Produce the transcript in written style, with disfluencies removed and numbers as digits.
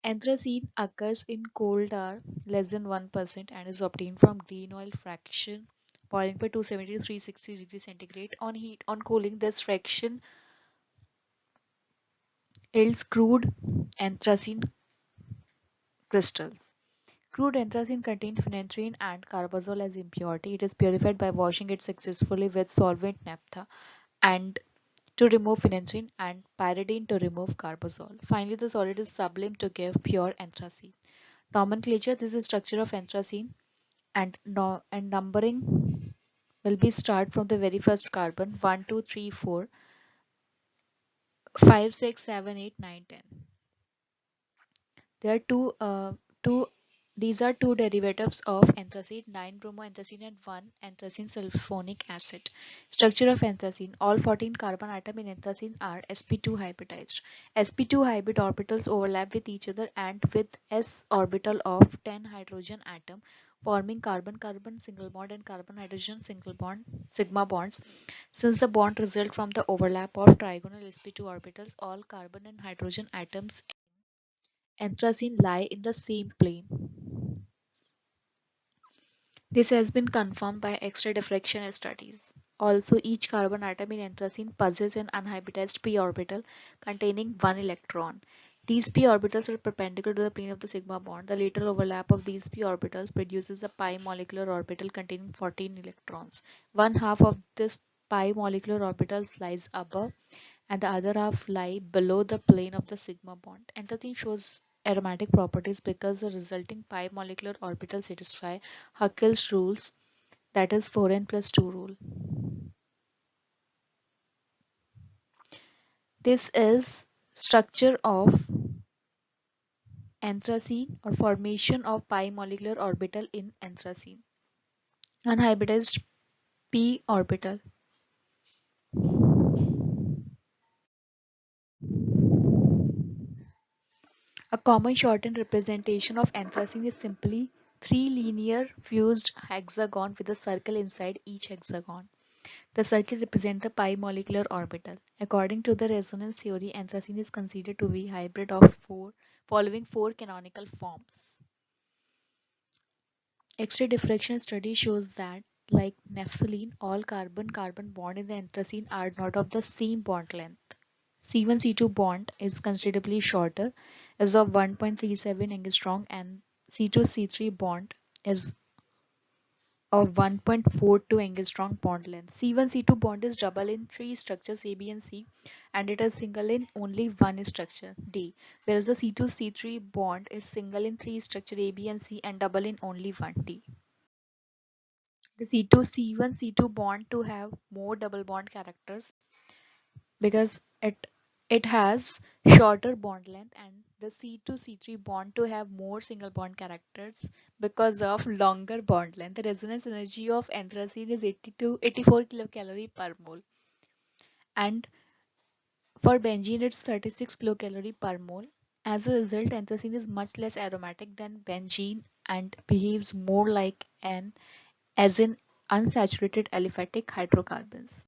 Anthracene occurs in coal tar less than 1% and is obtained from green oil fraction boiling by 270 to 360 degrees centigrade. On cooling, this fraction yields crude anthracene crystals. Crude anthracene contains phenanthrene and carbazole as impurity. It is purified by washing it successfully with solvent naphtha and to remove phenanthrene and pyridine to remove carbazole. Finally, the solid is sublimed to give pure anthracene. Nomenclature: this is structure of anthracene and numbering will be start from the very first carbon 1, 2, 3, 4, 5, 6, 7, 8, 9, 10. There are two these are two derivatives of anthracene, 9-bromoanthracene and 1-anthracene sulfonic acid. Structure of anthracene: all 14 carbon atoms in anthracene are sp2 hybridized. sp2 hybrid orbitals overlap with each other and with s orbital of 10 hydrogen atom forming carbon-carbon single bond and carbon-hydrogen single bond sigma bonds. Since the bond result from the overlap of trigonal sp2 orbitals, all carbon and hydrogen atoms anthracene lie in the same plane. This has been confirmed by X-ray diffraction studies. Also, each carbon atom in anthracene possesses an unhybridized p orbital containing one electron. These p orbitals are perpendicular to the plane of the sigma bond. The lateral overlap of these p orbitals produces a pi molecular orbital containing 14 electrons. One half of this pi molecular orbital lies above and the other half lie below the plane of the sigma bond. Anthracene shows aromatic properties because the resulting pi molecular orbitals satisfy Huckel's rules, that is 4n plus 2 rule. This is structure of anthracene or formation of pi molecular orbital in anthracene. Unhybridized p orbital. A common shortened representation of anthracene is simply three linear fused hexagon with a circle inside each hexagon. The circle represents the pi molecular orbital. According to the resonance theory, anthracene is considered to be a hybrid of following four canonical forms. X-ray diffraction study shows that, like naphthalene, all carbon-carbon bond in the anthracene are not of the same bond length. C1-C2 bond is considerably shorter, is of 1.37 angstrom, and C2-C3 bond is of 1.42 angstrom bond length. C1-C2 bond is double in three structures A, B, and C, and it is single in only one structure D, whereas the C2-C3 bond is single in three structures A, B, and C, and double in only one D. The C1-C2 bond to have more double bond characters because it has shorter bond length, and the C2-C3 bond to have more single bond characters because of longer bond length. The resonance energy of anthracene is 84 kilocalorie per mole, and for benzene it's 36 kilocalorie per mole. As a result, anthracene is much less aromatic than benzene and behaves more like an as in unsaturated aliphatic hydrocarbons.